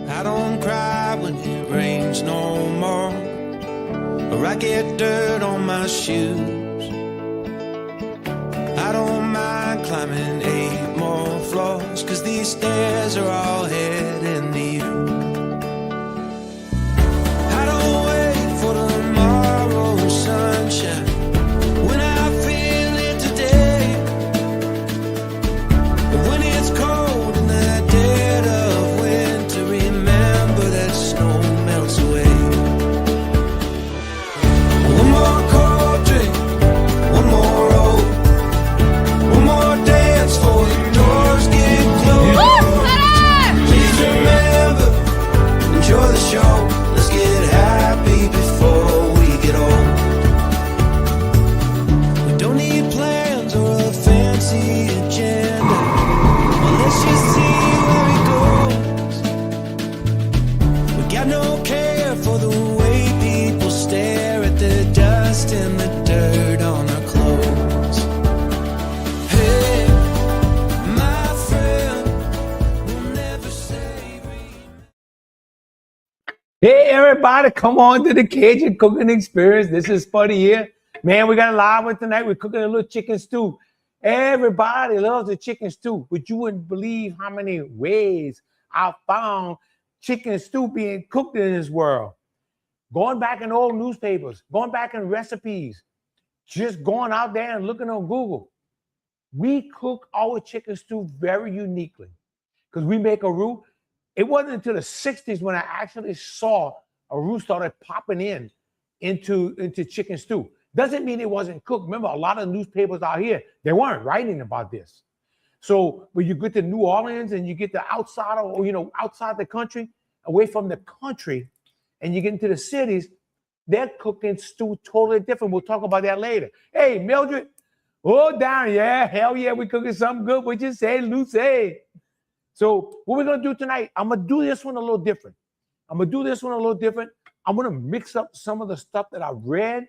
I don't cry when it rains no more, or I get dirt on my shoes. I don't mind climbing 8 more floors, 'cause these stairs are all heading to you. I don't wait for tomorrow's sunshine when I feel it today. But when it's cold in the dead of winter, remember that snow melts away. One more cold drink, one more roll, one more dance before the doors get closed. Please remember, enjoy the show. Let's get happy before we get old. We don't need plans or a fancy agenda. Well, let's just see where it goes. We got no care for the way people stare at the dust and the dirt on our clothes. Hey, my friend, we'll never say Hey everybody, come on to the Cajun Cooking Experience. This is Spuddy here. Man, we got a live one tonight. We're cooking a little chicken stew. Everybody loves the chicken stew, but you wouldn't believe how many ways I found chicken stew being cooked in this world. Going back in old newspapers, going back in recipes, just going out there and looking on Google. We cook our chicken stew very uniquely because we make a roux. It wasn't until the 60s when I actually saw a roux started popping into chicken stew. Doesn't mean it wasn't cooked. Remember, a lot of newspapers out here, they weren't writing about this. So when you get to New Orleans and you get to outside of, outside the country, away from the country, and you get into the cities, they're cooking stew totally different. We'll talk about that later. Hey, Mildred. Oh, Darren, yeah, hell yeah, we cooking something good. What you say, Lucy? So what we're gonna do tonight, I'm gonna do this one a little different. I'm gonna mix up some of the stuff that I've read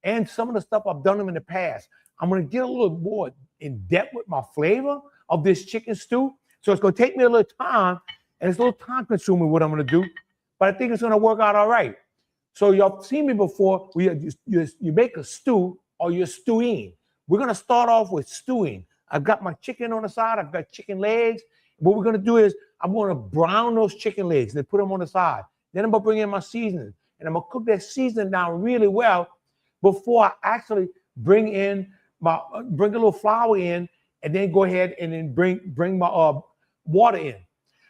and some of the stuff I've done in the past. I'm gonna get a little more in depth with my flavor of this chicken stew. So it's gonna take me a little time, and it's a little time consuming what I'm gonna do, but I think it's gonna work out all right. So y'all seen me before. You make a stew or you're stewing. We're gonna start off with stewing. I've got my chicken on the side. I've got chicken legs. What we're gonna do is I'm gonna brown those chicken legs and then put them on the side. Then I'm gonna bring in my seasoning and I'm gonna cook that seasoning down really well before I actually bring a little flour in and then go ahead and then bring my water in.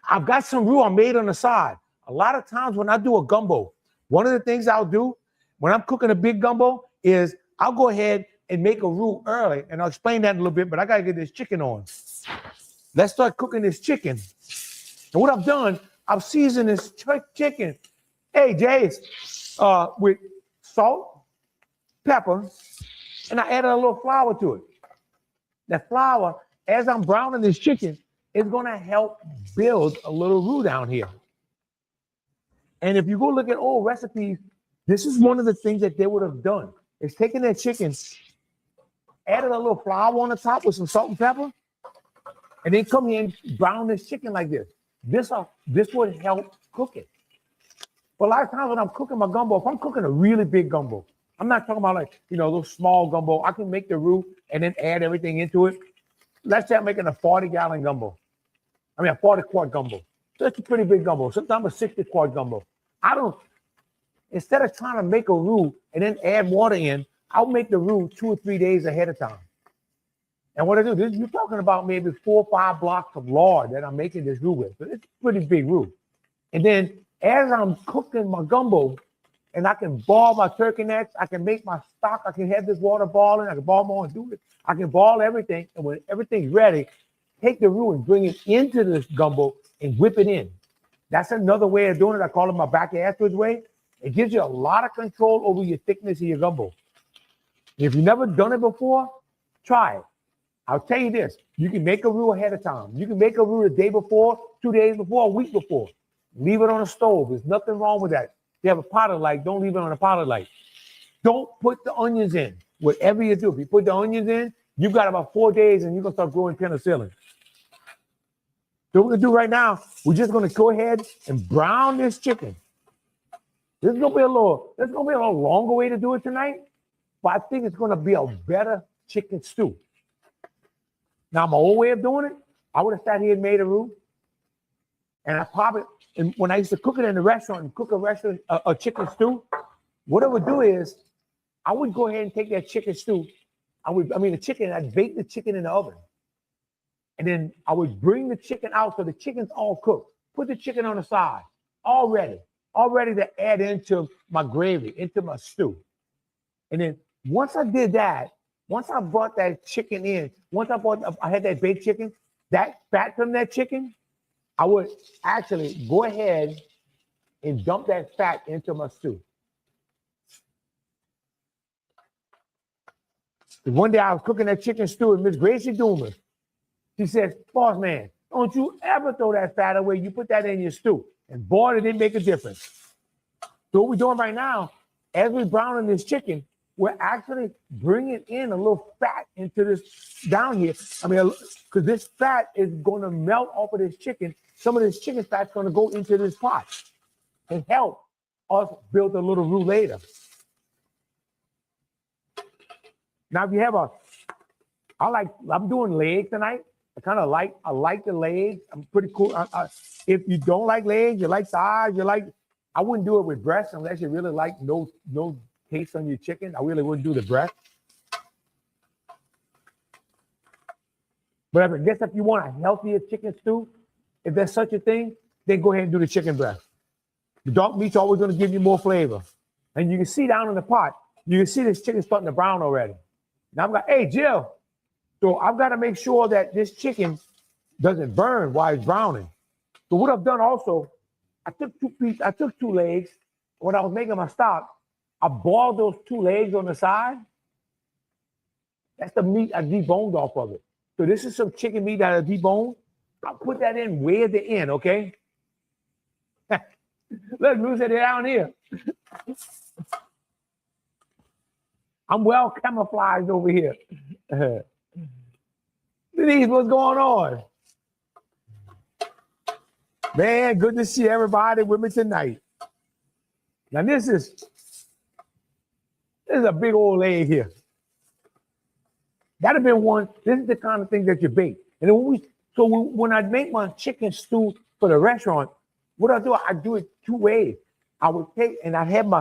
I've got some roux I made on the side. A lot of times when I do a gumbo, one of the things I'll do when I'm cooking a big gumbo is I'll go ahead and make a roux early, and I'll explain that in a little bit, but I gotta get this chicken on. Let's start cooking this chicken. And what I've done, I've seasoned this chicken, hey, Jay, with salt, pepper, and I added a little flour to it. That flour, as I'm browning this chicken, is gonna help build a little roux down here. And if you go look at old recipes, this is one of the things that they would have done. Is taking that chicken, added a little flour on the top with some salt and pepper, and then come here and brown this chicken like this. This would help cook it. But a lot of times when I'm cooking my gumbo, if I'm cooking a really big gumbo, I'm not talking about those small gumbo. I can make the roux and then add everything into it. Let's say I'm making a 40-gallon gumbo. I mean, a 40-quart gumbo. So it's a pretty big gumbo. Sometimes a 60-quart gumbo. Instead of trying to make a roux and then add water in, I'll make the roux 2 or 3 days ahead of time. And what I do, you're talking about maybe 4 or 5 blocks of lard that I'm making this roux with. So it's a pretty big roux. And then as I'm cooking my gumbo, and I can boil my turkey necks, I can make my stock, I can have this water boiling, I can boil more and do it. I can boil everything, and when everything's ready, take the roux and bring it into this gumbo and whip it in. That's another way of doing it. I call it my backyard way. It gives you a lot of control over your thickness of your gumbo. If you've never done it before, try it. I'll tell you this, you can make a roux ahead of time. You can make a roux the day before, 2 days before, a week before. Leave it on the stove. There's nothing wrong with that. If you have a potted light, don't leave it on a potted light. Don't put the onions in. Whatever you do, if you put the onions in, you've got about 4 days and you're going to start growing penicillin. So what we're gonna do right now, we're just gonna go ahead and brown this chicken. This is gonna be a little longer way to do it tonight, but I think it's gonna be a better chicken stew. Now, my old way of doing it, I would have sat here and made a roux, and I probably, and when I used to cook it in the restaurant and cook a chicken stew, what I would do is I would go ahead and take that chicken stew. I'd bake the chicken in the oven. And then I would bring the chicken out so the chicken's all cooked. Put the chicken on the side, all ready to add into my gravy, into my stew. And then once I did that, once I brought that chicken in, I had that baked chicken, that fat from that chicken, I would actually go ahead and dump that fat into my stew. One day I was cooking that chicken stew with Miss Gracie Doomer. She says, boss man, don't you ever throw that fat away. You put that in your stew. And boy, did it make a difference. So what we're doing right now, as we're browning this chicken, we're actually bringing in a little fat into this down here. Because this fat is going to melt off of this chicken. Some of this chicken fat's going to go into this pot and help us build a little roux later. Now, if you have I'm doing leg tonight. I like the legs. I'm pretty cool. If you don't like legs, you like thighs, I wouldn't do it with breast unless you really like no taste on your chicken. I really wouldn't do the breast. But I guess if you want a healthier chicken stew, if there's such a thing, then go ahead and do the chicken breast. The dark meat's always going to give you more flavor. And you can see down in the pot, you can see this chicken starting to brown already. Now I'm like, hey, Jill. So I've got to make sure that this chicken doesn't burn while it's browning. So what I've done also, I took two legs. When I was making my stock, I boiled those two legs on the side. That's the meat I deboned off of it. So this is some chicken meat that I deboned. I'll put that in way at the end, okay? Look, who's it down here? I'm well camouflaged over here. Denise, what's going on? Man, good to see everybody with me tonight. Now this is a big old leg here. That'd have been one. This is the kind of thing that you bake. And then when I make my chicken stew for the restaurant, what I do it two ways. I would take and I have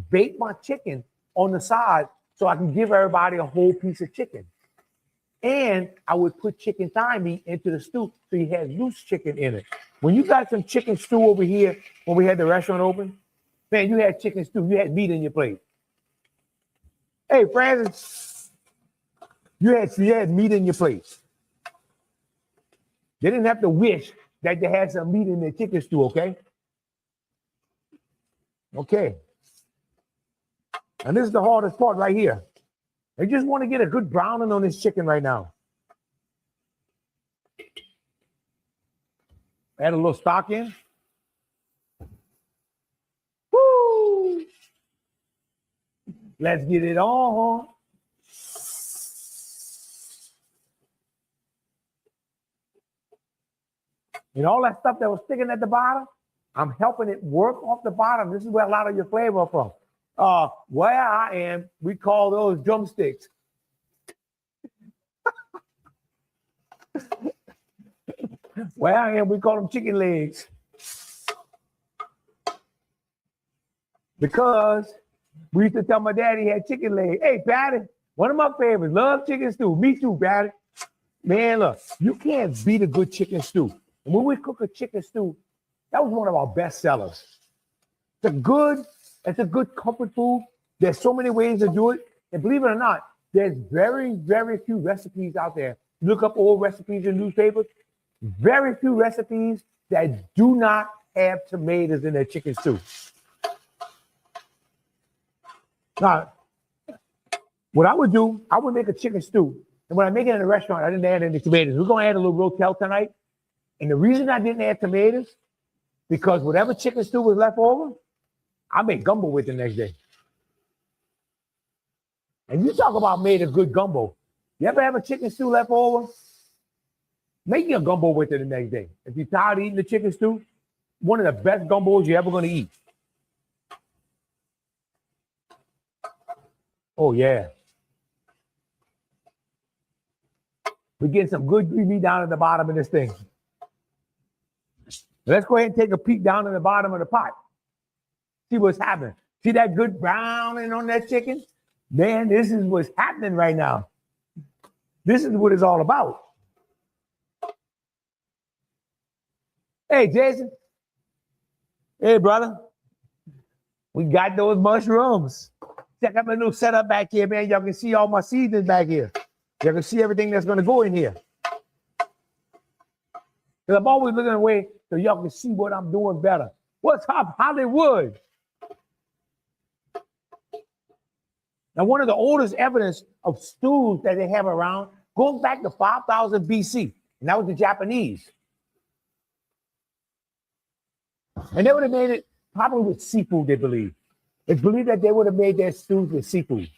bake my chicken on the side so I can give everybody a whole piece of chicken. And I would put chicken thigh meat into the stew so you had loose chicken in it. When you got some chicken stew over here, when we had the restaurant open, man, you had chicken stew. You had meat in your plate. Hey, Francis, you had meat in your plate. They didn't have to wish that they had some meat in their chicken stew, okay? Okay. And this is the hardest part right here. They just want to get a good browning on this chicken right now. Add a little stock in. Woo! Let's get it on. And all that stuff that was sticking at the bottom, I'm helping it work off the bottom. This is where a lot of your flavor from. Where I am, we call those drumsticks. Where I am, we call them chicken legs. Because we used to tell my daddy he had chicken legs. Hey, Patty, one of my favorites, love chicken stew. Me too, Patty. Man, look, you can't beat a good chicken stew. And when we cook a chicken stew, that was one of our best sellers. It's a good comfort food. There's so many ways to do it. And believe it or not, there's very, very few recipes out there. Look up old recipes in newspapers. Very few recipes that do not have tomatoes in their chicken stew. Now, what I would do, I would make a chicken stew. And when I make it in a restaurant, I didn't add any tomatoes. We're going to add a little rotel tonight. And the reason I didn't add tomatoes, because whatever chicken stew was left over, I made gumbo with the next day. And you talk about made a good gumbo. You ever have a chicken stew left over? Make you a gumbo with it the next day. If you're tired of eating the chicken stew, one of the best gumbos you're ever going to eat. Oh, yeah. We're getting some good green meat down at the bottom of this thing. Let's go ahead and take a peek down in the bottom of the pot. See what's happening. See that good browning on that chicken? Man, this is what's happening right now. This is what it's all about. Hey, Jason. Hey, brother. We got those mushrooms. Check out my new setup back here, man. Y'all can see all my seasonings back here. Y'all can see everything that's going to go in here. Because I'm always looking away so y'all can see what I'm doing better. What's up, Hollywood? Now, one of the oldest evidence of stews that they have around goes back to 5,000 BC, and that was the Japanese. And they would have made it probably with seafood, they believe. It's believed that they would have made their stews with seafood.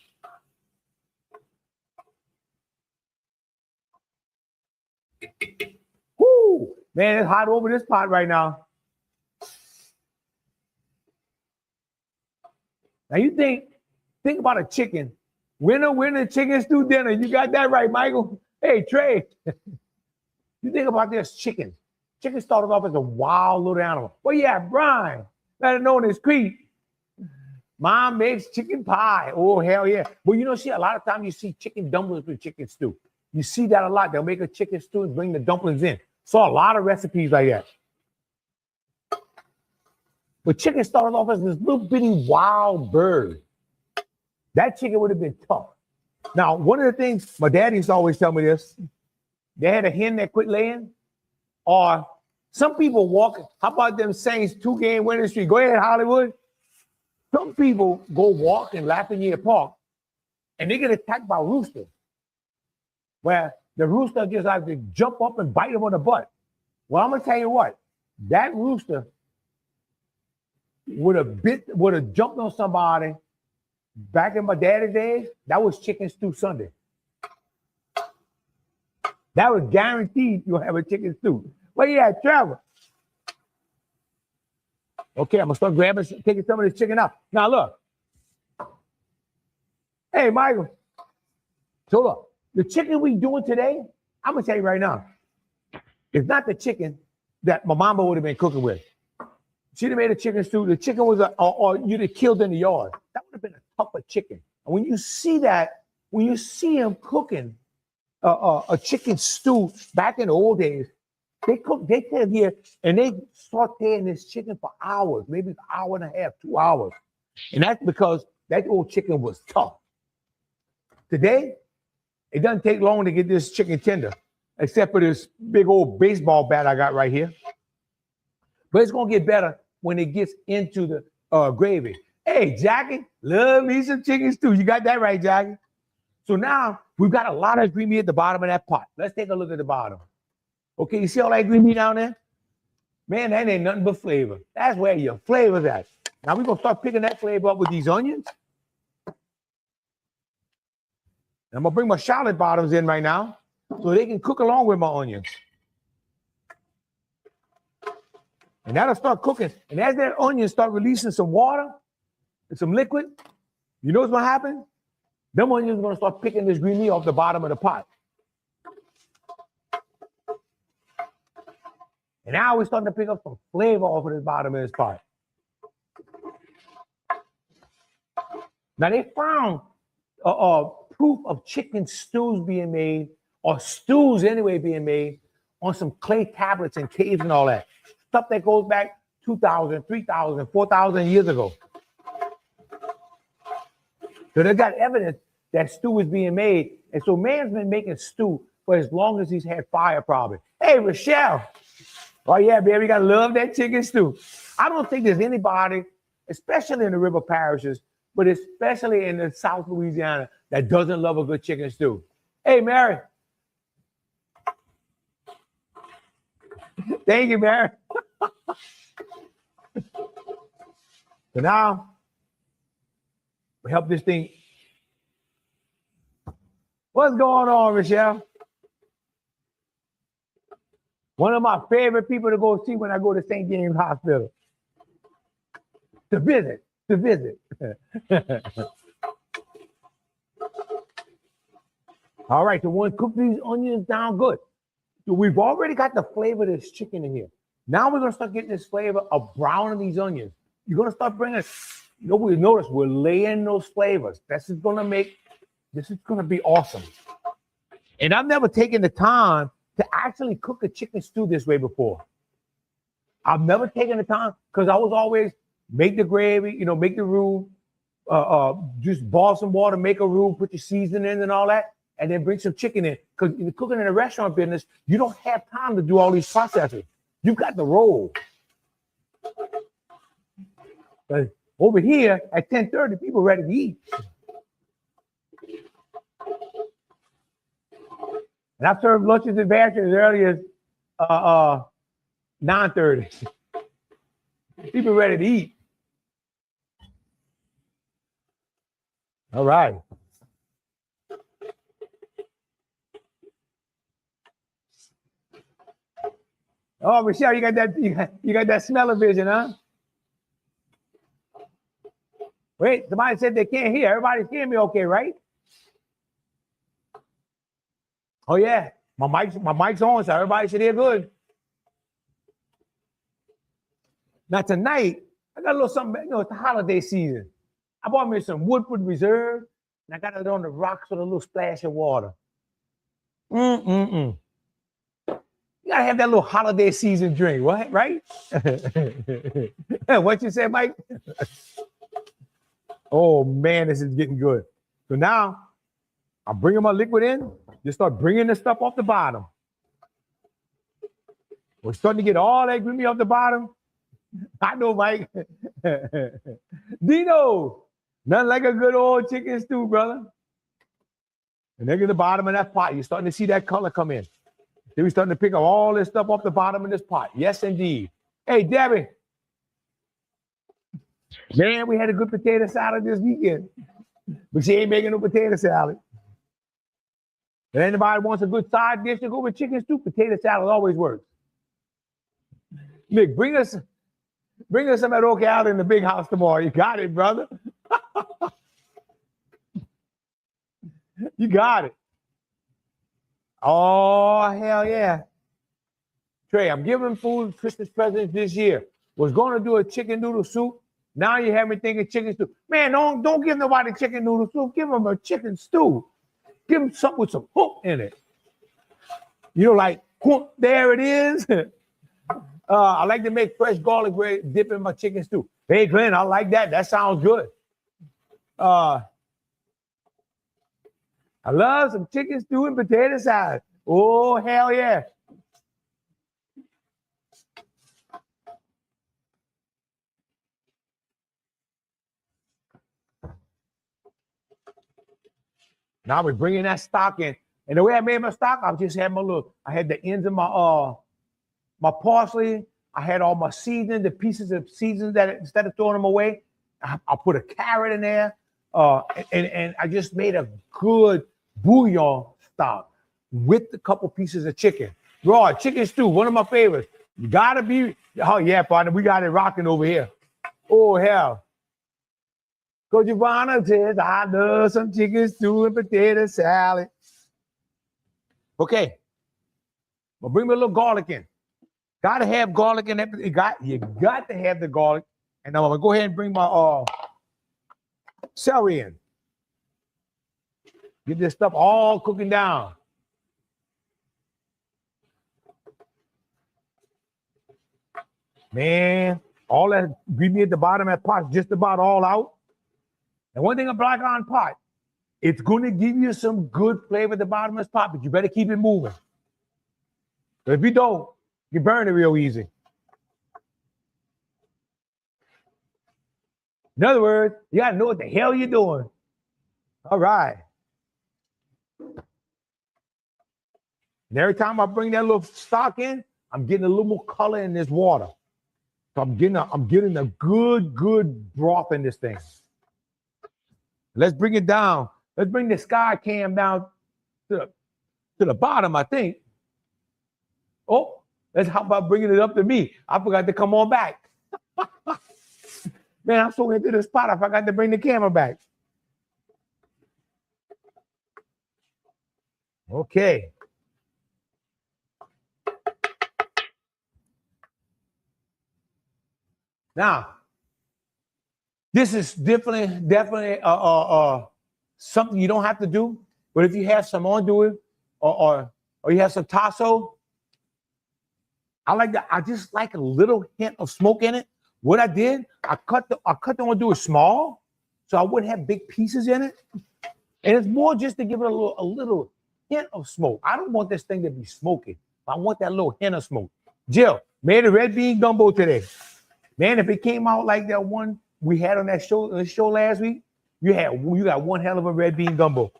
Whoo! Man, it's hot over this pot right now. Now you think about a chicken. Winner, chicken stew dinner. You got that right, Michael. Hey, Trey. You think about this chicken. Chicken started off as a wild little animal. Well, yeah, Brian, better known as Crete. Mom makes chicken pie. Oh, hell yeah. Well, you know, see, a lot of times you see chicken dumplings with chicken stew. You see that a lot. They'll make a chicken stew and bring the dumplings in. Saw a lot of recipes like that. But chicken started off as this little bitty wild bird. That chicken would have been tough. Now, one of the things my dad used to always tell me this, they had a hen that quit laying, or some people walk. How about them Saints 2-game winning streak? Go ahead, Hollywood. Some people go walk in Lafayette Park and they get attacked by roosters, where the rooster just like to jump up and bite them on the butt. Well, I'm gonna tell you what, that rooster would have jumped on somebody back in my daddy's days. That was Chicken Stew Sunday. That was guaranteed you'll have a chicken stew. Well, yeah, Trevor. Okay, I'm gonna start taking some of this chicken out. Now look. Hey, Michael. So look, the chicken we doing today, I'm gonna tell you right now, it's not the chicken that my mama would have been cooking with. She'd have made a chicken stew. The chicken was or you'd have killed in the yard. That would have been a tougher chicken. And when you see that, when you see him cooking a chicken stew back in the old days, they came here and they sauteing this chicken for hours, maybe an hour and a half, 2 hours. And that's because that old chicken was tough. Today, it doesn't take long to get this chicken tender, except for this big old baseball bat I got right here. But it's gonna get better when it gets into the gravy. Hey, Jackie, love me some chicken stew. You got that right, Jackie. So now we've got a lot of green meat at the bottom of that pot. Let's take a look at the bottom. Okay, you see all that green meat down there? Man, that ain't nothing but flavor. That's where your flavor's at. Now we're gonna start picking that flavor up with these onions. I'm gonna bring my shallot bottoms in right now so they can cook along with my onions. And that'll start cooking. And as that onion start releasing some water and some liquid, you know what's gonna happen? Them onions are gonna start picking this green meat off the bottom of the pot. And now we're starting to pick up some flavor off of the bottom of this pot. Now they found proof of chicken stews being made, or stews anyway being made, on some clay tablets and caves and all that. Stuff that goes back 2,000, 3,000, 4,000 years ago. So they got evidence that stew is being made. And so man's been making stew for as long as he's had fire probably. Hey, Rochelle. Oh, yeah, baby, you got to love that chicken stew. I don't think there's anybody, especially in the river parishes, but especially in the South Louisiana, that doesn't love a good chicken stew. Hey, Mary. Thank you, Mary. So now, we help this thing. What's going on, Rochelle? One of my favorite people to go see when I go to St. James Hospital. To visit. All right, so we'll cook these onions down good. So we've already got the flavor of this chicken in here. Now we're gonna start getting this flavor of browning these onions. You're gonna start bringing, we notice we're laying those flavors. This is gonna be awesome. And I've never taken the time to actually cook a chicken stew this way before. I've never taken the time because I was always make the gravy, make the roux, just boil some water, make a roux, put your seasoning in and all that, and then bring some chicken in. Because you're cooking in a restaurant business, you don't have time to do all these processes. You got the roll. But over here at 10:30, people ready to eat. And I've served lunches and batches as early as 9:30. People ready to eat. All right. Oh, Michelle, you got that smell-o-vision, huh? Wait, somebody said they can't hear. Everybody's hearing me okay, right? Oh yeah, my mic's on, so everybody should hear good. Now tonight, I got a little something, it's the holiday season. I bought me some Woodford Reserve, and I got it on the rocks with a little splash of water. You gotta have that little holiday season drink, right? What you say, Mike? Oh man, this is getting good. So now, I'm bringing my liquid in. Just start bringing the stuff off the bottom. We're starting to get all that creamy off the bottom. I know, Mike. Dino, nothing like a good old chicken stew, brother. And then at the bottom of that pot, you're starting to see that color come in. Then we're starting to pick up all this stuff off the bottom of this pot. Yes, indeed. Hey, Debbie. Man, we had a good potato salad this weekend. But she ain't making no potato salad. If anybody wants a good side dish to go with chicken stew, potato salad always works. Nick, bring us some at Ocala in the big house tomorrow. You got it, brother. You got it. Oh, hell yeah. Trey, I'm giving food Christmas presents this year. Was going to do a chicken noodle soup. Now you have me thinking chicken stew. Man, don't give nobody chicken noodle soup. Give them a chicken stew. Give them something with some hook in it. Like, whoop, there it is. I like to make fresh garlic bread, dip in my chicken stew. Hey, Glenn, I like that. That sounds good. I love some chicken stew and potato salad. Oh, hell yeah. Now we're bringing that stock in. And the way I made my stock, I just had I had the ends of my parsley. I had all my seasoning, the pieces of seasoning that instead of throwing them away, I put a carrot in there. And I just made a good bouillon stock with a couple pieces of chicken. Raw chicken stew, one of my favorites. You gotta be, oh yeah, partner, we got it rocking over here. Oh, hell. Coach Ivana says, I love some chicken stew and potato salad. Okay. Well, bring me a little garlic in. Gotta have garlic in that. You got to have the garlic. And I'm gonna go ahead and bring my celery in. Get this stuff all cooking down. Man, all that gravy at the bottom of that pot is just about all out. And one thing about black iron pot, it's going to give you some good flavor at the bottom of this pot, but you better keep it moving. But if you don't, you burn it real easy. In other words, you got to know what the hell you're doing. All right. And every time I bring that little stock in, I'm getting a little more color in this water. So I'm getting a good broth in this thing. Let's bring it down. Let's bring the sky cam down to the bottom, I think. Oh, Let's how about bringing it up to me? I forgot to come on back. Man, I'm so into the spot. I forgot to bring the camera back. Okay. Now, this is definitely something you don't have to do. But if you have some undoing or you have some tasso, I just like a little hint of smoke in it. What I did, I cut the undoing small, so I wouldn't have big pieces in it. And it's more just to give it a little hint of smoke. I don't want this thing to be smoky. I want that little hint of smoke. Jill made a red bean gumbo today. Man, if it came out like that one we had on that show last week, you got one hell of a red bean gumbo.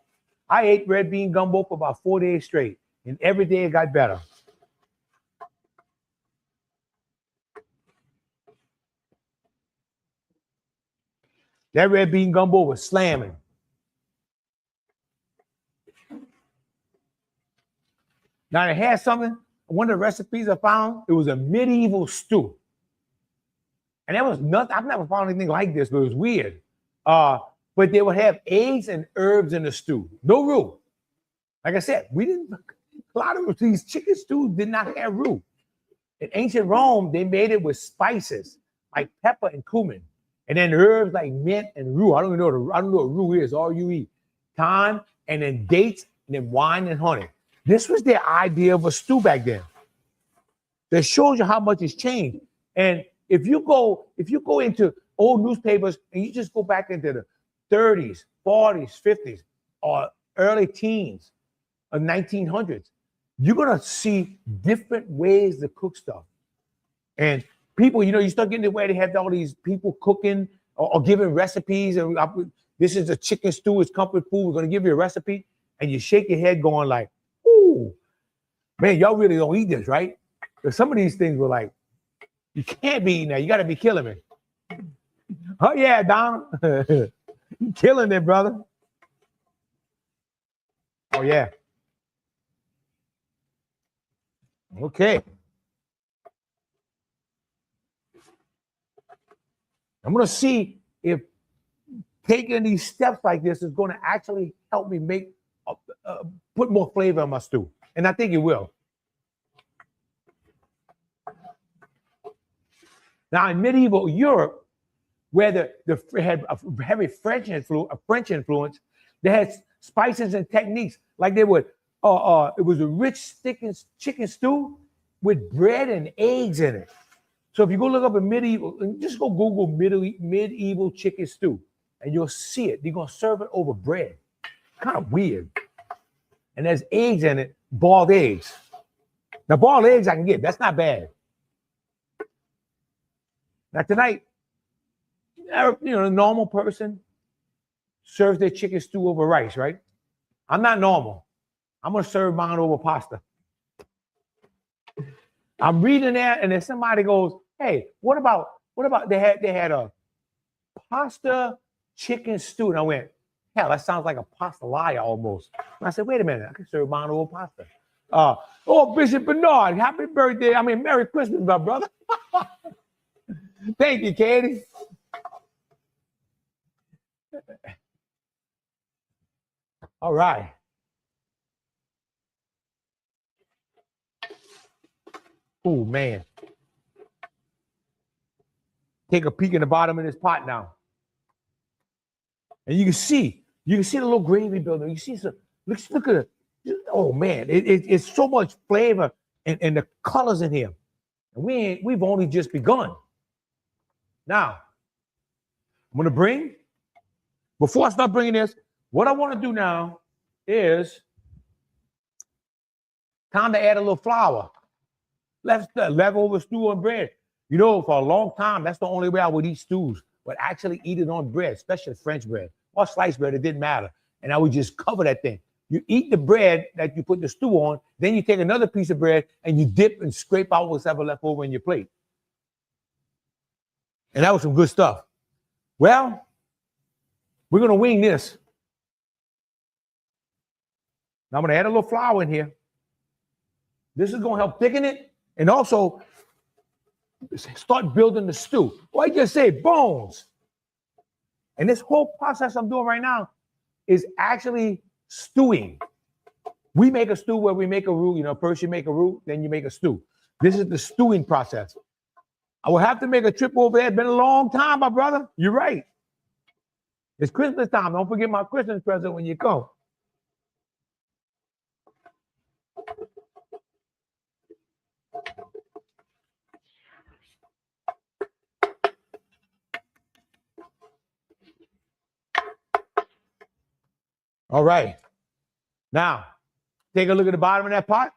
I ate red bean gumbo for about 4 days straight, and every day it got better. That red bean gumbo was slamming. Now it had something. One of the recipes I found, it was a medieval stew. And that was nothing. I've never found anything like this, but it was weird. But they would have eggs and herbs in the stew. No roux. Like I said, a lot of these chicken stews did not have roux. In ancient Rome, they made it with spices like pepper and cumin. And then herbs like mint and rue. I don't know what rue is, R-U-E. Thyme, and then dates, and then wine and honey. This was their idea of a stew back then. That shows you how much it's changed. And if you go into old newspapers and you just go back into the 30s, 40s, 50s, or early teens of 1900s, you're gonna see different ways to cook stuff. And people, you start getting to where they have all these people cooking or giving recipes. And this is a chicken stew, it's comfort food. We're gonna give you a recipe, and you shake your head, going like, "Ooh, man, y'all really don't eat this, right?" Because some of these things were like, "You can't be eating that. You got to be killing me." Oh yeah, Donald, you killing it, brother. Oh yeah. Okay. I'm gonna see if taking these steps like this is going to actually help me make put more flavor in my stew, and I think it will. Now, in medieval Europe, where they had a heavy French influence, they had spices and techniques like they would. It was a rich, thick chicken stew with bread and eggs in it. So if you go look up a just go Google medieval chicken stew, and you'll see it. They're gonna serve it over bread. Kind of weird. And there's eggs in it, boiled eggs. Now, boiled eggs I can get. That's not bad. Now tonight, a normal person serves their chicken stew over rice, right? I'm not normal. I'm gonna serve mine over pasta. I'm reading that, and then somebody goes, "Hey, what about they had a pasta chicken stew?" And I went, "Hell, that sounds like a pastelaya almost." And I said, "Wait a minute, I can serve mine over pasta." Bishop Bernard, happy birthday! Merry Christmas, my brother. Thank you, Katie. All right. Oh man. Take a peek in the bottom of this pot now. And you can see the little gravy builder. You see some, look at it. Oh man, it's so much flavor and the colors in here. And we've only just begun. Now, I'm gonna before I start bringing this, what I want to do now is time to add a little flour. Leftover stew on bread. For a long time, that's the only way I would eat stews, but actually eat it on bread, especially French bread or sliced bread. It didn't matter. And I would just cover that thing. You eat the bread that you put the stew on, then you take another piece of bread and you dip and scrape out what's ever left over in your plate. And that was some good stuff. Well, we're going to wing this. Now I'm going to add a little flour in here. This is going to help thicken it, And also start building the stew. Or I just say bones. And this whole process I'm doing right now is actually stewing. We make a stew where we make a roux. You know, first you make a roux, then you make a stew. This is the stewing process. I will have to make a trip over there. It's been a long time, my brother. You're right. It's Christmas time. Don't forget my Christmas present when you come. All right. Now, take a look at the bottom of that pot.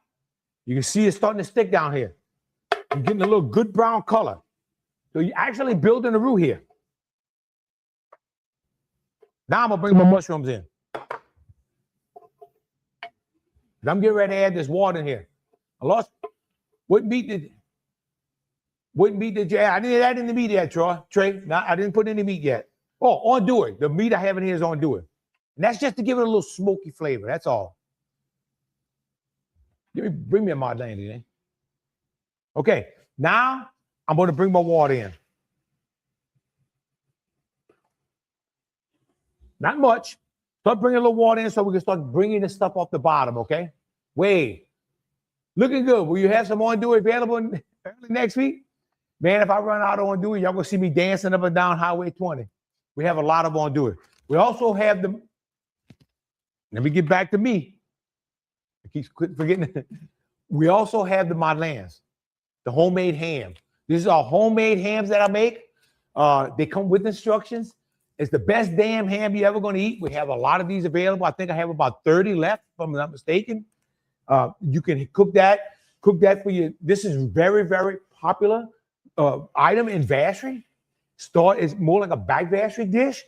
You can see it's starting to stick down here. You're getting a little good brown color. So you're actually building a roux here. Now I'm going to bring my mushrooms in. I'm getting ready to add this water in here. I lost. What meat did you add? I didn't add any meat yet, Trey. No, I didn't put any meat yet. Oh, andouille. The meat I have in here is andouille. And that's just to give it a little smoky flavor. That's all. Bring me a Madeleine today. Okay, now I'm going to bring my water in. Not much. Start bringing a little water in so we can start bringing this stuff off the bottom, okay? Wait. Looking good. Will you have some andouille available early next week? Man, if I run out of andouille, y'all going to see me dancing up and down Highway 20. We have a lot of andouille. We also have the... Let me get back to me. I keep forgetting. We also have the Madeleines, the homemade ham. These are homemade hams that I make. They come with instructions. It's the best damn ham you're ever going to eat. We have a lot of these available. I think I have about 30 left, if I'm not mistaken. You can cook that for you. This is very, very popular item in Vacherie. It's more like a back Vacherie dish.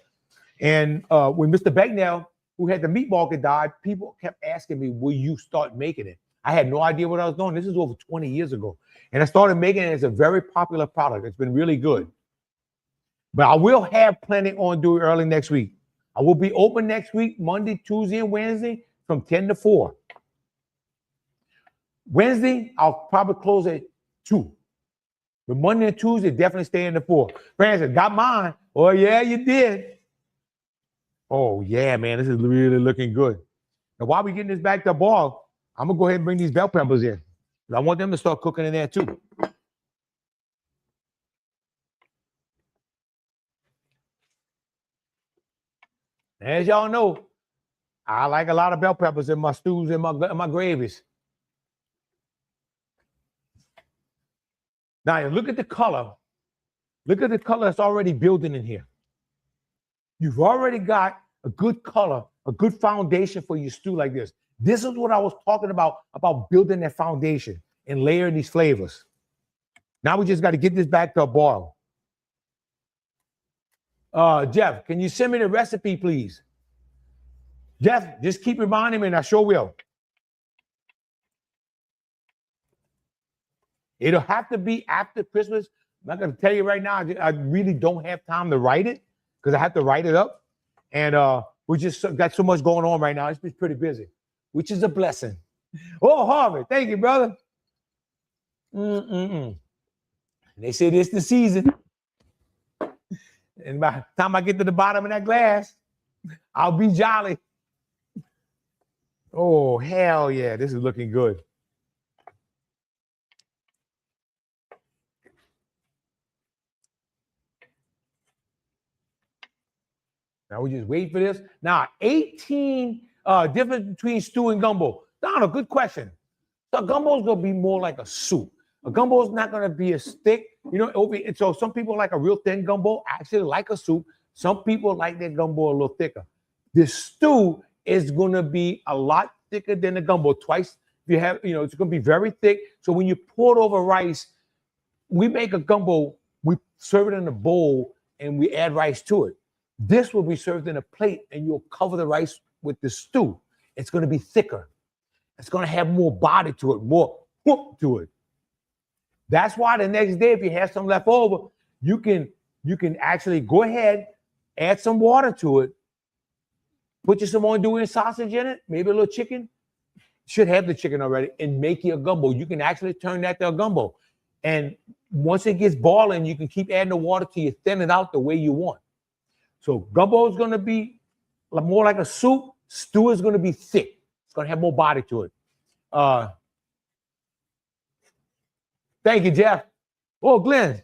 And when Mr. Becknell, who had the meat market, died, people kept asking me, will you start making it? I had no idea what I was doing. This is over 20 years ago. And I started making it as a very popular product. It's been really good. But I will have plenty andouille early next week. I will be open next week, Monday, Tuesday, and Wednesday from 10 to 4. Wednesday, I'll probably close at 2. But Monday and Tuesday, definitely stay in the 4. Francis, got mine. Oh, yeah, you did. Oh, yeah, man, this is really looking good. Now, while we're getting this back to boil, I'm going to go ahead and bring these bell peppers in. I want them to start cooking in there, too. As y'all know, I like a lot of bell peppers in my stews and my gravies. Now, look at the color. Look at the color that's already building in here. You've already got a good color, a good foundation for your stew like this. This is what I was talking about building that foundation and layering these flavors. Now we just got to get this back to a boil. Jeff, can you send me the recipe, please? Jeff, just keep reminding me and I sure will. It'll have to be after Christmas. I'm not going to tell you right now. I really don't have time to write it because I have to write it up. And we just got so much going on right now. It's been pretty busy, which is a blessing. Oh, Harvey, thank you, brother. They say this the season. And by the time I get to the bottom of that glass, I'll be jolly. Oh, hell yeah. This is looking good. Now we just wait for this. Now, 18 difference between stew and gumbo. Donald, good question. So gumbo is going to be more like a soup. A gumbo is not going to be as thick. You know, so some people like a real thin gumbo. I actually like a soup. Some people like their gumbo a little thicker. The stew is going to be a lot thicker than the gumbo. Twice. If you have, you know, it's going to be very thick. So when you pour it over rice, we make a gumbo, we serve it in a bowl, and we add rice to it. This will be served in a plate, and you'll cover the rice with the stew. It's going to be thicker. It's going to have more body to it, more whoop to it. That's why the next day, if you have some left over, you can actually go ahead, add some water to it, put you some andouille and sausage in it, maybe a little chicken, should have the chicken already, and make you a gumbo. You can actually turn that to a gumbo. And once it gets boiling, you can keep adding the water till you thin it out the way you want. So gumbo is going to be more like a soup. Stew is going to be thick. It's going to have more body to it. Thank you, Jeff. Oh, Glenn.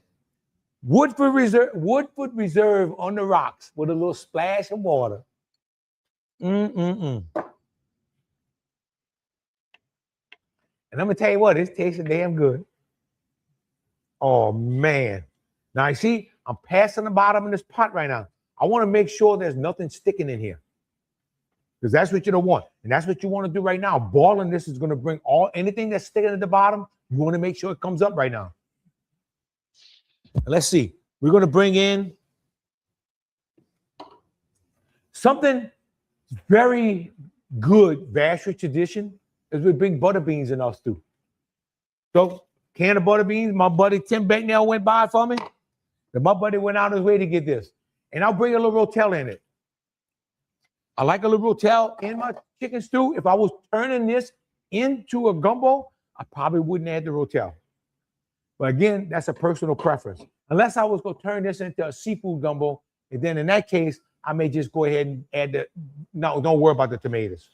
Woodford Reserve on the rocks with a little splash of water. And I'm going to tell you what, it tastes damn good. Oh, man. Now, you see, I'm passing the bottom of this pot right now. I want to make sure there's nothing sticking in here, because that's what you don't want. And that's what you want to do right now. Boiling this is going to bring anything that's sticking at the bottom. You want to make sure it comes up right now. Let's see. We're going to bring in something very good, Vassar tradition, is we bring butter beans in our stew. So, can of butter beans, my buddy Tim Becknell went by for me. And my buddy went out his way to get this. And I'll bring a little rotel in it. I like a little rotel in my chicken stew. If I was turning this into a gumbo, I probably wouldn't add the rotel. But again, that's a personal preference. Unless I was going to turn this into a seafood gumbo, and then in that case, I may just go ahead and add no, don't worry about the tomatoes.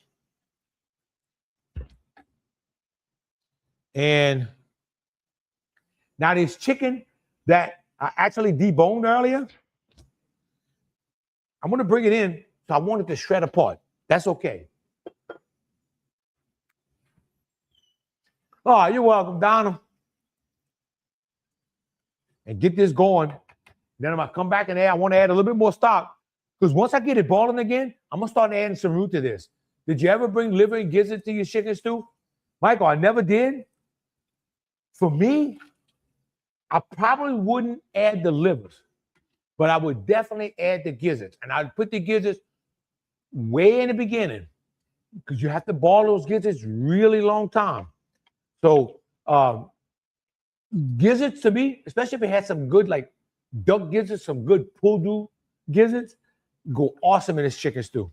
And now this chicken that I actually deboned earlier, I'm going to bring it in, so I want it to shred apart. That's okay. Oh, you're welcome, Donald. And get this going. Then I'm going to come back in there. I want to add a little bit more stock, because once I get it boiling again, I'm going to start adding some root to this. Did you ever bring liver and gizzard to your chicken stew? Michael, I never did. For me, I probably wouldn't add the livers, but I would definitely add the gizzards. And I'd put the gizzards way in the beginning, because you have to boil those gizzards really long time. So gizzards, to me, especially if it had some good like duck gizzards, some good pulled gizzards, go awesome in this chicken stew.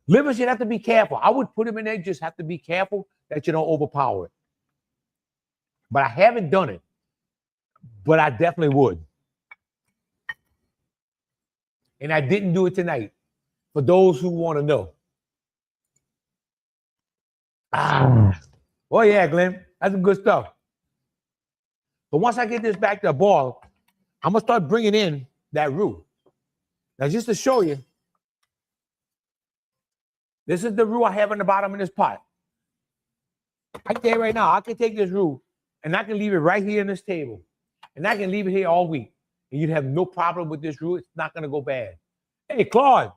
Livers, you'd have to be careful. I would put them in there, just have to be careful that you don't overpower it. But I haven't done it, but I definitely would. And I didn't do it tonight, for those who want to know. Oh yeah, Glenn, that's some good stuff. But once I get this back to a boil, I'm going to start bringing in that roux. Now, just to show you, this is the roux I have in the bottom of this pot. I can tell you right now, I can take this roux and I can leave it right here on this table. And I can leave it here all week. And you'd have no problem with this roux. It's not going to go bad. Hey, Claude.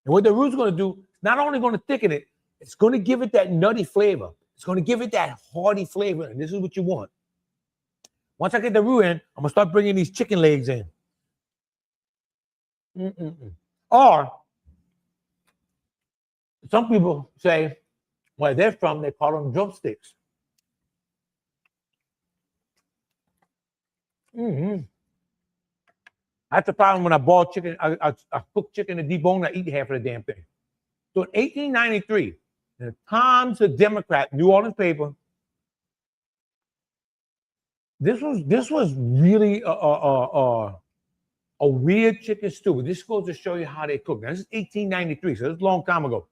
And what the roux is going to do, it's not only going to thicken it, it's going to give it that nutty flavor. It's going to give it that hearty flavor. And this is what you want. Once I get the roux in, I'm going to start bringing these chicken legs in. Or some people say, where they're from, they call them drumsticks. That's the problem when I boil chicken. I cook chicken and debone, I eat half of the damn thing. So in 1893, in the Times of Democrat, New Orleans paper, this was really a weird chicken stew. This goes to show you how they cook. Now, this is 1893, so this is a long time ago.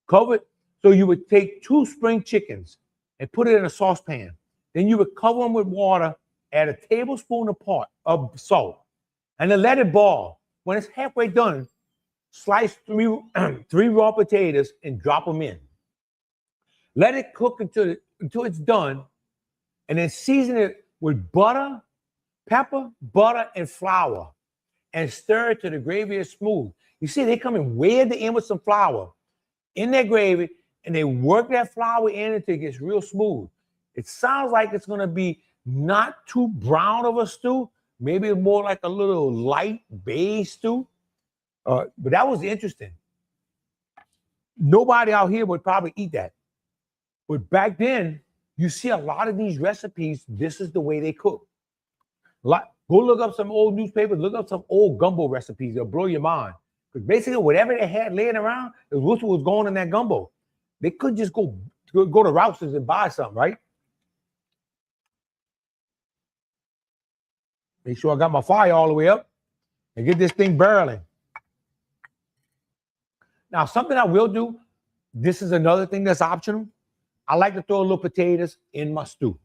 Covered. So you would take 2 spring chickens and put it in a saucepan. Then you would cover them with water, add a tablespoon apart of salt, and then let it boil. When it's halfway done, slice 3 raw potatoes and drop them in. Let it cook until it's done, and then season it with butter, pepper, butter, and flour, and stir it till the gravy is smooth. You see, they come in way at the end with some flour in their gravy, and they work that flour in until it gets real smooth. It sounds like it's going to be not too brown of a stew, maybe more like a little light beige stew. But that was interesting. Nobody out here would probably eat that. But back then, you see a lot of these recipes, this is the way they cook. Go Go look up some old newspapers, look up some old gumbo recipes. They'll blow your mind. Because basically, whatever they had laying around is what was going in that gumbo. They could just go to Rouse's and buy something, right? Make sure I got my fire all the way up and get this thing barreling. Now, something I will do, this is another thing that's optional. I like to throw a little potatoes in my stew,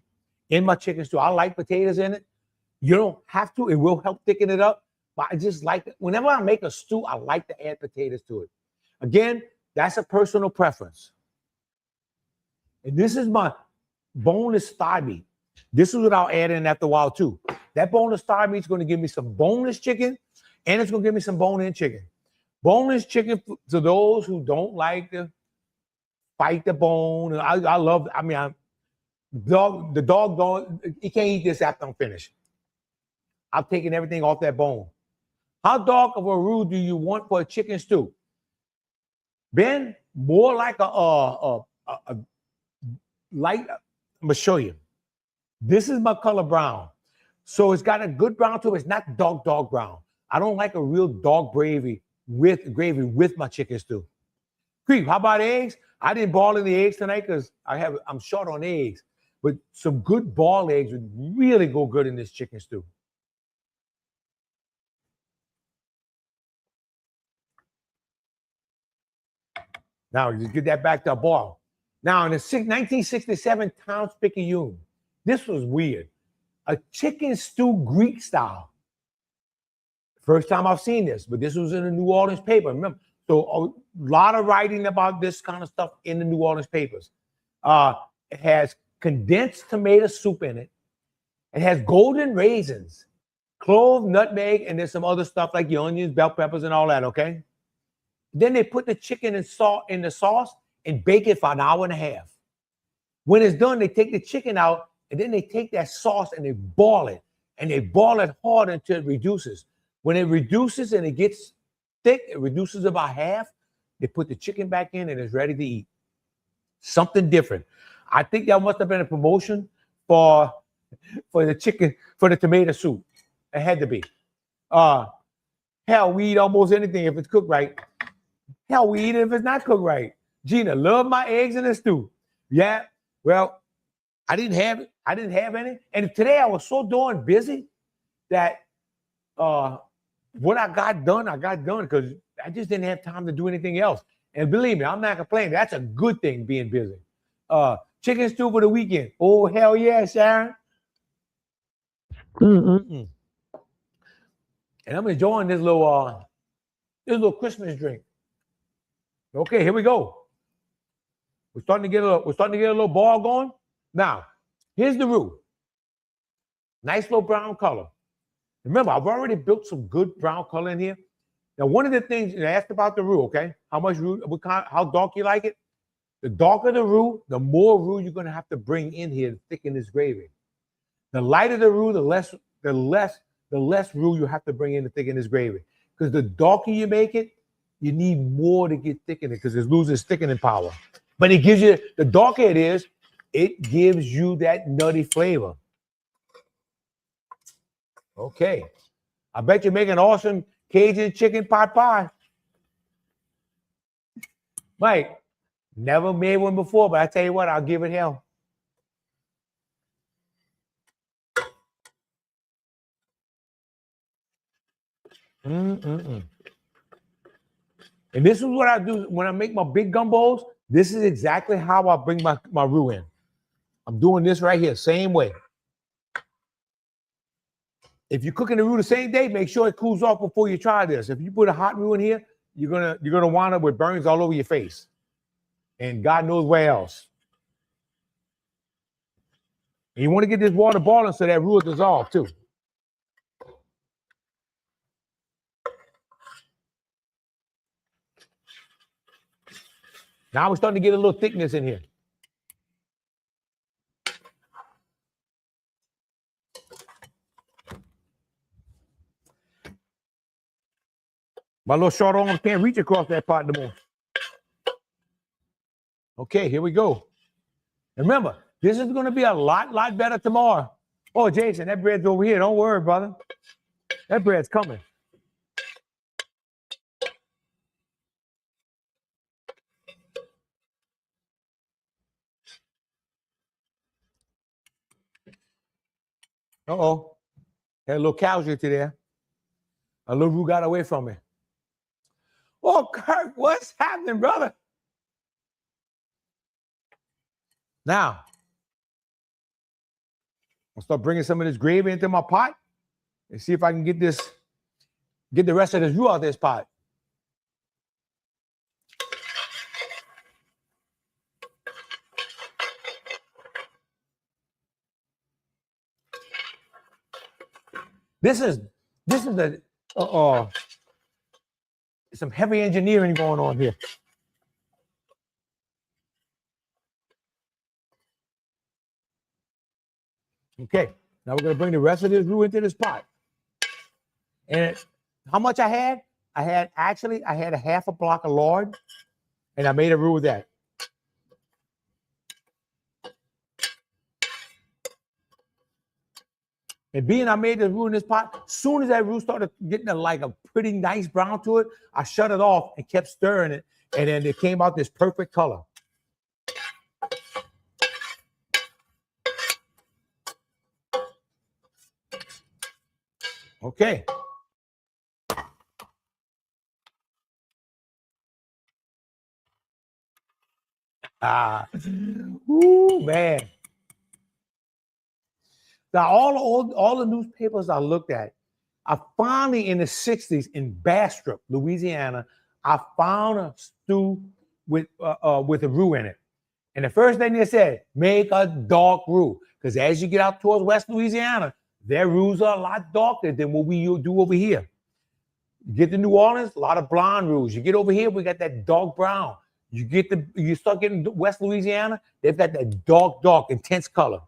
in my chicken stew. I like potatoes in it. You don't have to. It will help thicken it up. But I just like it. Whenever I make a stew, I like to add potatoes to it. Again, that's a personal preference. And this is my boneless thigh meat. This is what I'll add in after a while too. That boneless thigh meat is going to give me some boneless chicken, and it's going to give me some bone-in chicken. Boneless chicken to those who don't like to fight the bone. I love. I mean, the dog don't. He can't eat this after I'm finished. I'm taking everything off that bone. How dark of a roux do you want for a chicken stew? Ben, more like a light. I'm gonna show you. This is my color brown. So it's got a good brown to it. It's not dark brown. I don't like a real dark gravy with my chicken stew. Creep, how about eggs? I didn't boil any eggs tonight because I'm short on eggs. But some good boiled eggs would really go good in this chicken stew. Now, you get that back to a boil. Now, in the 1967 Towns-Picayune, this was weird. A chicken stew Greek style. First time I've seen this, but this was in the New Orleans paper. Remember, so a lot of writing about this kind of stuff in the New Orleans papers. It has condensed tomato soup in it. It has golden raisins, clove, nutmeg, and there's some other stuff like the onions, bell peppers, and all that, okay? Then they put the chicken and salt in the sauce and bake it for an hour and a half. When it's done, they take the chicken out, and then they take that sauce and they boil it. And they boil it hard until it reduces. When it reduces and it gets thick, it reduces about half, they put the chicken back in and it's ready to eat. Something different. I think that must have been a promotion for the chicken, for the tomato soup. It had to be. Hell, we eat almost anything if it's cooked right. Hell, we eat it if it's not cooked right. Gina, love my eggs in the stew. Yeah, well, I didn't have it. I didn't have any. And today I was so darn busy that what I got done because I just didn't have time to do anything else. And believe me, I'm not complaining. That's a good thing, being busy. Chicken stew for the weekend. Oh, hell yeah, Sharon. And I'm enjoying this little Christmas drink. Okay, here we go. We're starting to get a little ball going. Now, here's the roux. Nice little brown color. Remember, I've already built some good brown color in here. Now, one of the things you asked about the roux, okay? How much roux? How dark you like it? The darker the roux, the more roux you're going to have to bring in here to thicken this gravy. The lighter the roux, the less roux you have to bring in to thicken this gravy. Because the darker you make it, you need more to get thickened because it loses thickening power. But it gives you, the darker it is, it gives you that nutty flavor. Okay. I bet you make an awesome Cajun chicken pot pie. Mike, never made one before, but I tell you what, I'll give it hell. And this is what I do when I make my big gumbos. This is exactly how I bring my roux in. I'm doing this right here, same way. If you're cooking the roux the same day, make sure it cools off before you try this. If you put a hot roux in here, you're gonna wind up with burns all over your face, and God knows where else. And you want to get this water boiling so that roux will dissolve too. Now we're starting to get a little thickness in here. My little short arms can't reach across that pot no more. Okay, here we go. And remember, this is going to be a lot better tomorrow. Oh, Jason, that bread's over here. Don't worry, brother. That bread's coming. Uh-oh. Had a little casualty there. A little roux got away from me. Oh, Kirk, what's happening, brother? Now, I'll start bringing some of this gravy into my pot and see if I can get the rest of this roux out this pot. This is the some heavy engineering going on here. Okay, now we're gonna bring the rest of this roux into this pot. And how much I had? I had a half a block of lard, and I made a roux with that. And being I made the roux in this pot, as soon as that roux started getting a pretty nice brown to it, I shut it off and kept stirring it, and then it came out this perfect color. Okay. Ooh, man. Now, all the newspapers I looked at, I finally in the 60s in Bastrop, Louisiana, I found a stew with a roux in it. And the first thing they said, make a dark roux. Because as you get out towards West Louisiana, their roux are a lot darker than what we do over here. You get to New Orleans, a lot of blonde roux. You get over here, we got that dark brown. You start getting West Louisiana, they've got that dark, intense color.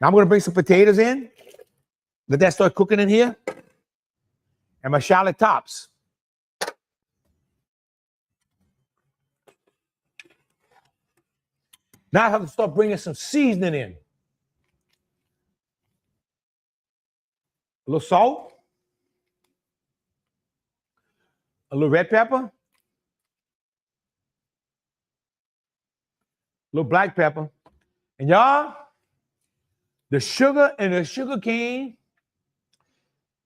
Now I'm going to bring some potatoes in. Let that start cooking in here. And my shallot tops. Now I have to start bringing some seasoning in. A little salt. A little red pepper. A little black pepper. And y'all, the sugar and the sugar cane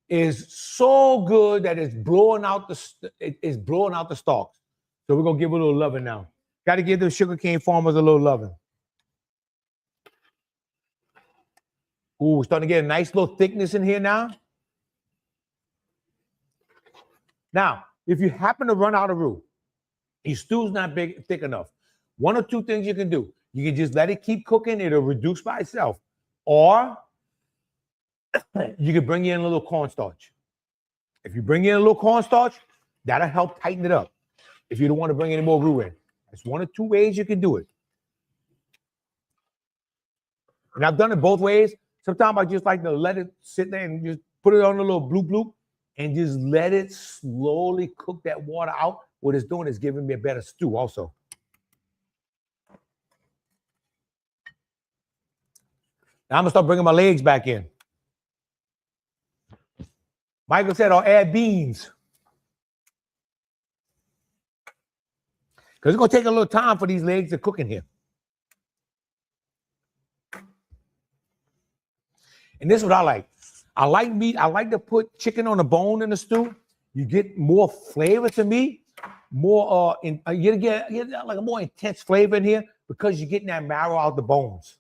is so good that it's blowing out the stalks. So we're gonna give it a little loving now. Got to give the sugar cane farmers a little loving. Ooh, we're starting to get a nice little thickness in here now. Now, if you happen to run out of roux, your stew's not thick enough, one or two things you can do. You can just let it keep cooking. It'll reduce by itself. Or you can bring in a little cornstarch. If you bring in a little cornstarch, that'll help tighten it up. If you don't want to bring any more roux in. There's one or two ways you can do it. And I've done it both ways. Sometimes I just like to let it sit there and just put it on a little bloop and just let it slowly cook that water out. What it's doing is giving me a better stew also. Now I'm going to start bringing my legs back in. Michael said, I'll add beans. Because it's going to take a little time for these legs to cook in here. And this is what I like. I like meat. I like to put chicken on the bone in the stew. You get more flavor to me. More you get like a more intense flavor in here because you're getting that marrow out the bones.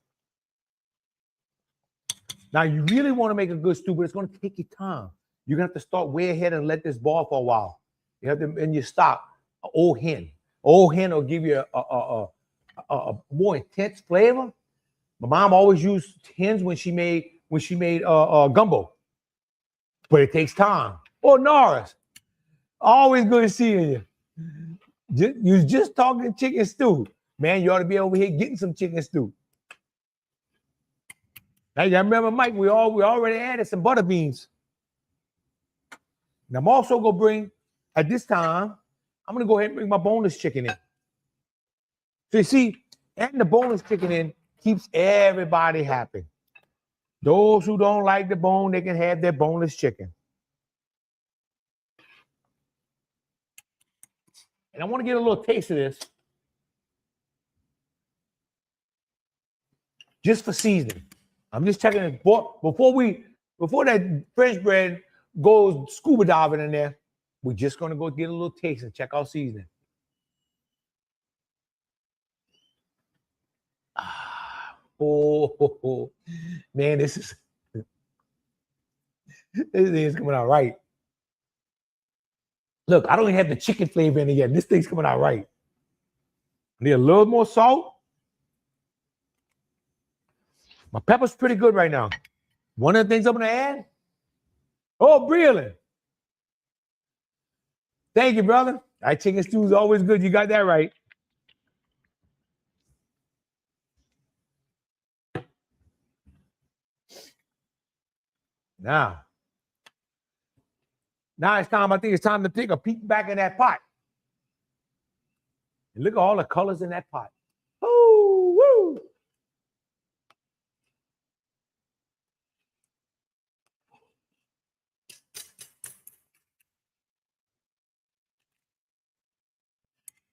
Now, you really want to make a good stew, but it's going to take you time. You're going to have to start way ahead and let this boil for a while. You have to, and you stop. An old hen. Old hen will give you a more intense flavor. My mom always used hens when she made gumbo, but it takes time. Oh, Norris, always good seeing you. You was just talking chicken stew, man. You ought to be over here getting some chicken stew. Now, I remember, Mike, we already added some butter beans. And I'm also going to bring, at this time, I'm going to go ahead and bring my boneless chicken in. So you see, adding the boneless chicken in keeps everybody happy. Those who don't like the bone, they can have their boneless chicken. And I want to get a little taste of this. Just for seasoning. I'm just checking it before that French bread goes scuba diving in there. We're just gonna go get a little taste and check out seasoning. Oh, man, this thing is coming out right. Look, I don't even have the chicken flavor in it yet. This thing's coming out right. Need a little more salt. My pepper's pretty good right now. One of the things I'm gonna add. Oh, Breland. Thank you, brother. That chicken stew is always good. You got that right. Now it's time. I think it's time to take a peek back in that pot. And look at all the colors in that pot. Woo, woo.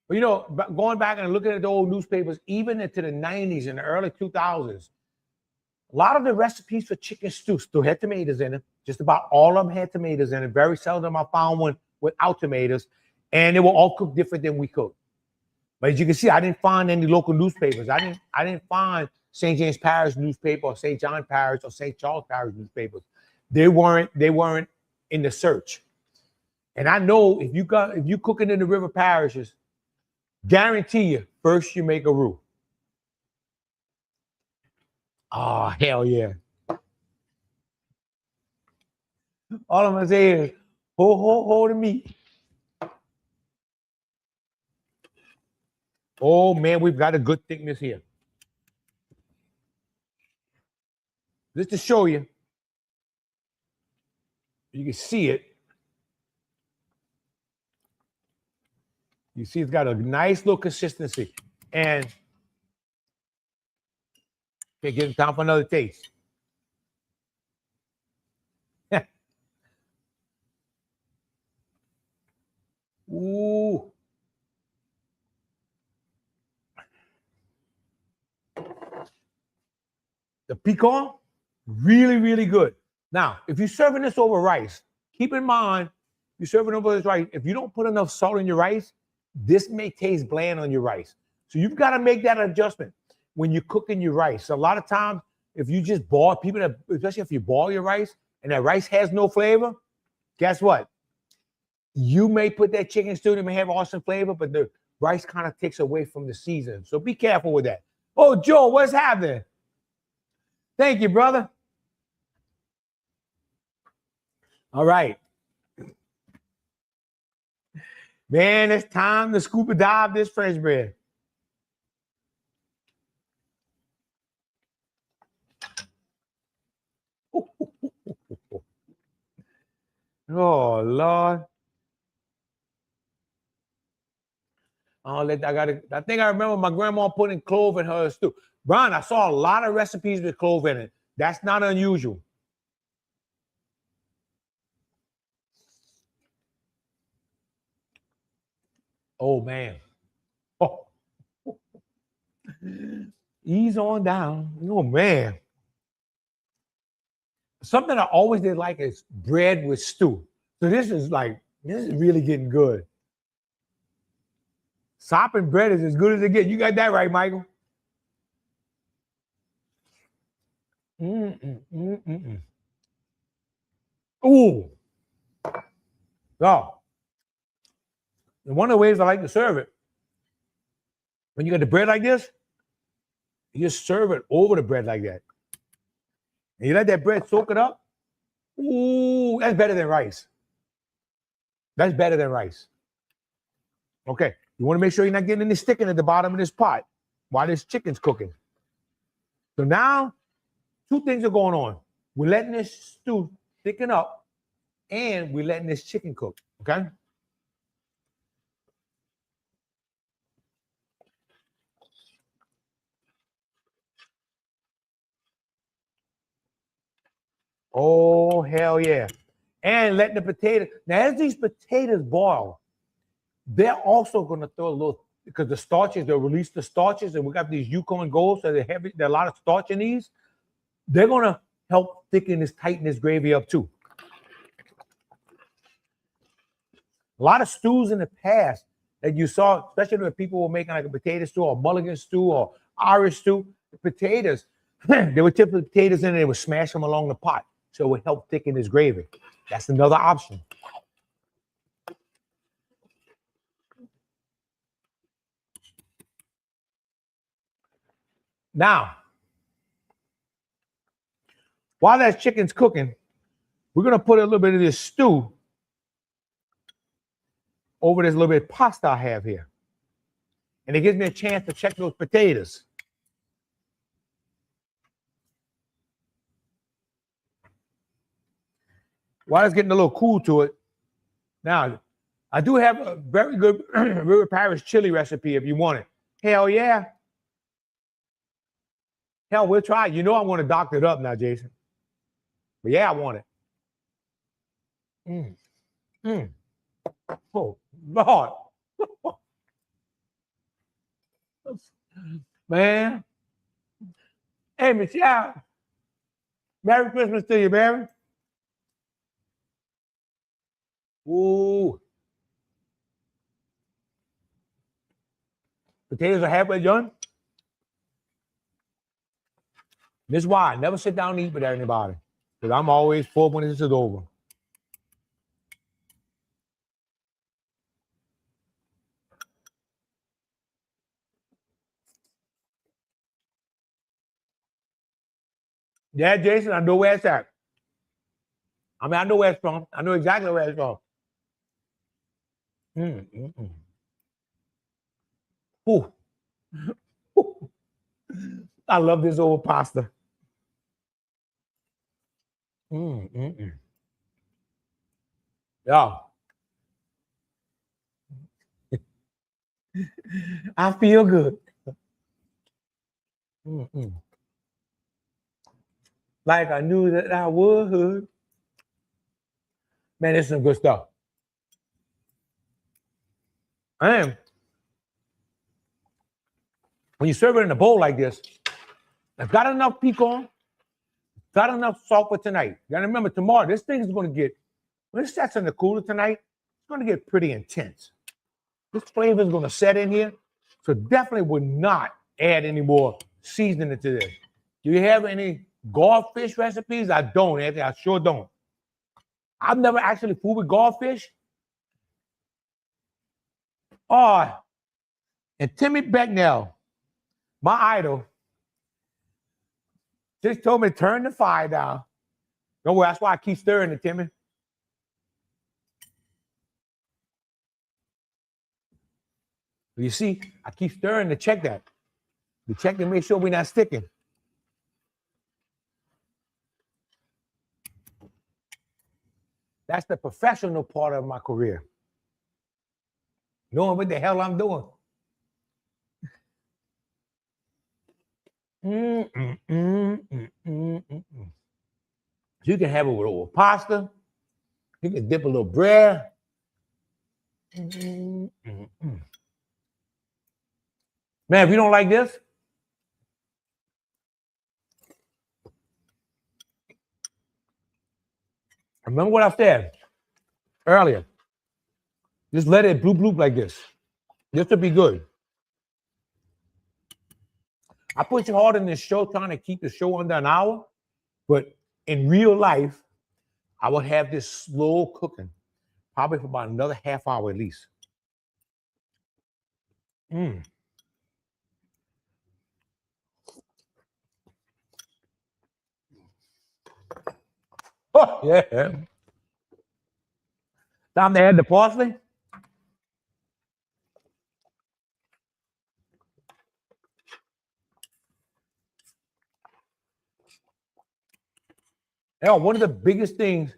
But you know, going back and looking at the old newspapers, even into the 90s and the early 2000s, a lot of the recipes for chicken stew still had tomatoes in it. Just about all of them had tomatoes in it. Very seldom I found one without tomatoes. And they were all cooked different than we cooked. But as you can see, I didn't find any local newspapers. I didn't find St. James Parish newspaper or St. John Parish or St. Charles Parish newspapers. They weren't in the search. And I know if you cooking in the river parishes, guarantee you, first you make a roux. Oh, hell yeah. All I'm gonna say is ho the meat. Oh man, we've got a good thickness here. Just to show you, you can see it. You see it's got a nice little consistency. And okay, give it time for another taste. Ooh. The piquant, really, really good. Now, if you're serving this over rice, keep in mind, you're serving over this rice, if you don't put enough salt in your rice, this may taste bland on your rice. So you've got to make that adjustment when you're cooking your rice. So a lot of times, if you just boil, especially if you boil your rice and that rice has no flavor, guess what? You may put that chicken stew, it may have awesome flavor, but the rice kind of takes away from the season. So be careful with that. Oh, Joe, what's happening? Thank you, brother. All right. Man, it's time to scuba dive this French bread. Oh, Lord. I think I remember my grandma putting clove in her stew. Brian, I saw a lot of recipes with clove in it. That's not unusual. Oh, man. Oh. Ease on down. Oh, man. Something I always did like is bread with stew. So this is really getting good. Sop and bread is as good as it gets. You got that right, Michael. Ooh. Oh. And one of the ways I like to serve it, when you got the bread like this, you just serve it over the bread like that. And you let that bread soak it up. Ooh, that's better than rice. That's better than rice. Okay, you want to make sure you're not getting any sticking at the bottom of this pot while this chicken's cooking. So now, two things are going on. We're letting this stew thicken up, and we're letting this chicken cook, okay? Oh, hell yeah. And let the potato. Now, as these potatoes boil, they're also going to throw a little, because the starches, they'll release the starches, and we got these Yukon Golds, so they're heavy, there's a lot of starch in these. They're going to help thicken this, tighten this gravy up too. A lot of stews in the past that you saw, especially when people were making like a potato stew or mulligan stew or Irish stew, the potatoes, they would tip the potatoes in and they would smash them along the pot. So it would help thicken this gravy. That's another option. Now, while that chicken's cooking, we're going to put a little bit of this stew over this little bit of pasta I have here. And it gives me a chance to check those potatoes. While it's getting a little cool to it, now, I do have a very good River Parish chili recipe if you want it. Hell yeah. Hell, we'll try it. You know I want to doctor it up now, Jason. But yeah, I want it. Oh, Lord. Man. Hey, Michelle. Merry Christmas to you, baby. Ooh. Potatoes are halfway done. This is why I never sit down and eat with anybody. Because I'm always full when this is over. Yeah, Jason, I know where it's at. I mean, I know where it's from. I know exactly where it's from. Ooh. I love this old pasta. Yeah. I feel good. Like I knew that I would. Man, this is some good stuff. And when you serve it in a bowl like this, I've got enough pecan, got enough salt for tonight. You gotta remember, tomorrow, this thing is gonna get, when it sets in the cooler tonight, it's gonna get pretty intense. This flavor is gonna set in here, so definitely would not add any more seasoning to this. Do you have any goldfish recipes? I don't, Anthony. I sure don't. I've never actually fooled with goldfish. Oh, and Timmy Becknell, my idol, just told me to turn the fire down. Don't worry, that's why I keep stirring it, Timmy. You see, I keep stirring to check that. To check to make sure we're not sticking. That's the professional part of my career. Knowing what the hell I'm doing. So you can have it with a little pasta. You can dip a little bread. Man, if you don't like this, remember what I said earlier. Just let it bloop bloop like this. This will be good. I push hard in this show trying to keep the show under an hour, but in real life, I would have this slow cooking, probably for about another half hour at least. Oh, yeah. Time to add the parsley. Yeah, one of the biggest things,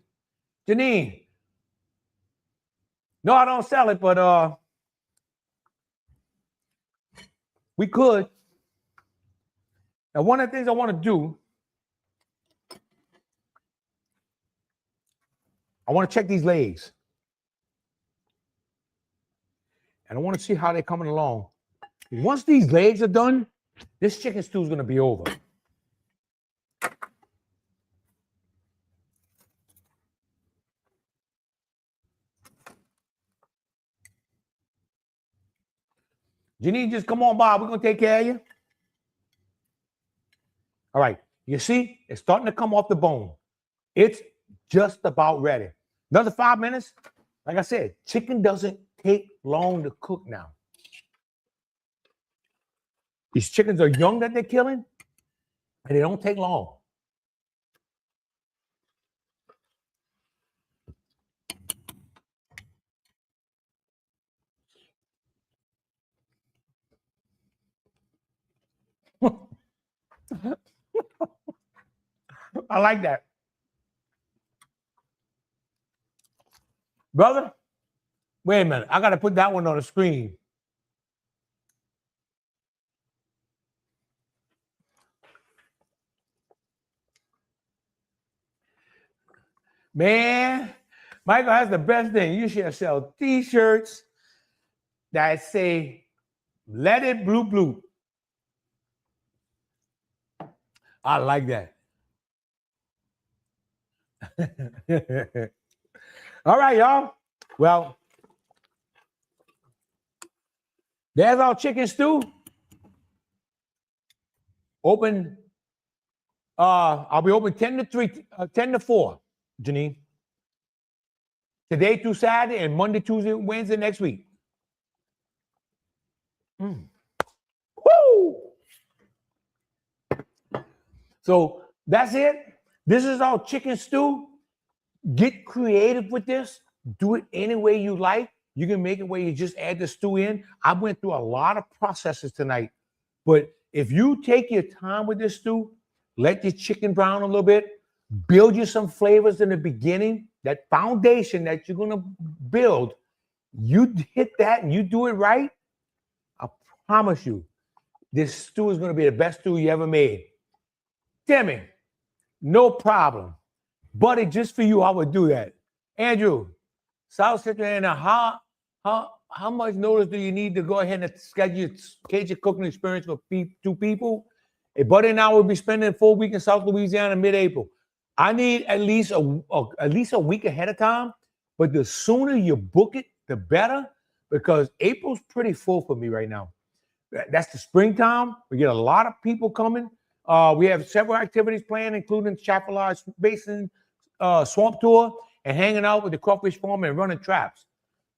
Janine. No, I don't sell it, but we could. Now, one of the things I want to do I want to check these legs. And I want to see how they're coming along. Once these legs are done, this chicken stew is going to be over. Janine, just come on by. We're going to take care of you. All right. You see, it's starting to come off the bone. It's just about ready. Another 5 minutes. Like I said, chicken doesn't take long to cook now. These chickens are young that they're killing, and they don't take long. I like that. Brother, wait a minute. I got to put that one on the screen. Man, Michael has the best thing. You should sell t-shirts that say, let it bloop bloop. I like that. All right, y'all. Well, there's our chicken stew. Open. I'll be open 10 to 3, 10 to 4, Janine. Today through Saturday and Monday, Tuesday, Wednesday next week. Woo! So that's it. This is our chicken stew. Get creative with this. Do it any way you like. You can make it where you just add the stew in. I went through a lot of processes tonight. But if you take your time with this stew, let your chicken brown a little bit, build you some flavors in the beginning, that foundation that you're going to build, you hit that and you do it right, I promise you, this stew is going to be the best stew you ever made. Timmy, no problem. Buddy, just for you, I would do that. Andrew, South Central Indiana, how much notice do you need to go ahead and schedule Cajun cooking experience for 2 people? Hey, Buddy and I will be spending a full week in South Louisiana in mid-April. I need at least a week ahead of time, but the sooner you book it, the better, because April's pretty full for me right now. That's the springtime. We get a lot of people coming. We have several activities planned, including Chapelage Basin Swamp Tour and hanging out with the Crawfish Farm and running traps.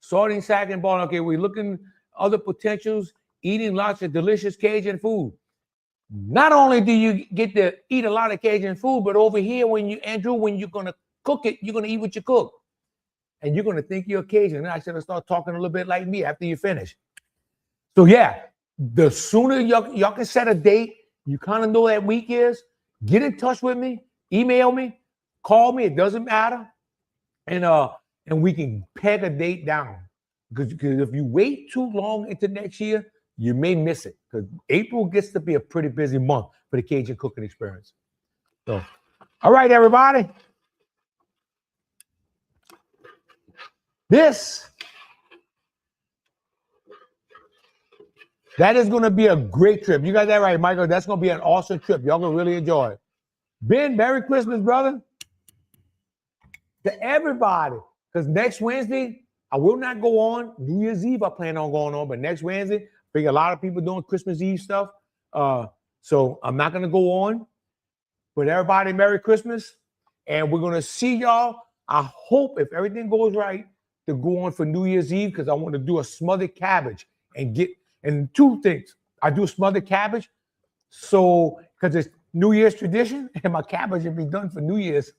Sorting, sacking, ball. Okay, we're looking other potentials, eating lots of delicious Cajun food. Not only do you get to eat a lot of Cajun food, but over here, when you're going to cook it, you're going to eat what you cook. And you're going to think you're Cajun. And I should have started talking a little bit like me after you finish. So yeah, the sooner y'all can set a date, you kind of know that week is, get in touch with me, email me, call me, it doesn't matter. And we can peg a date down. Because if you wait too long into next year, you may miss it. Because April gets to be a pretty busy month for the Cajun cooking experience. So, all right, everybody. That is going to be a great trip. You got that right, Michael. That's going to be an awesome trip. Y'all going to really enjoy it. Ben, Merry Christmas, brother. To everybody. Because next Wednesday, I will not go on. New Year's Eve, I plan on going on. But next Wednesday, I think a lot of people doing Christmas Eve stuff. So I'm not going to go on. But everybody, Merry Christmas. And we're going to see y'all. I hope, if everything goes right, to go on for New Year's Eve, because I want to do a smothered cabbage and 2 things. I do smothered cabbage, so because it's New Year's tradition, and my cabbage will be done for New Year's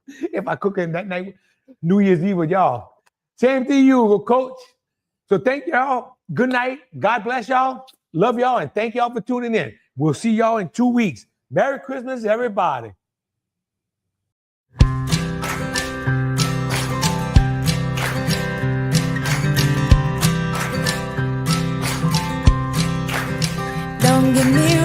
if I cook it that night, New Year's Eve with y'all. Same to you, Coach. So thank y'all. Good night. God bless y'all. Love y'all, and thank y'all for tuning in. We'll see y'all in 2 weeks. Merry Christmas, everybody. Don't get me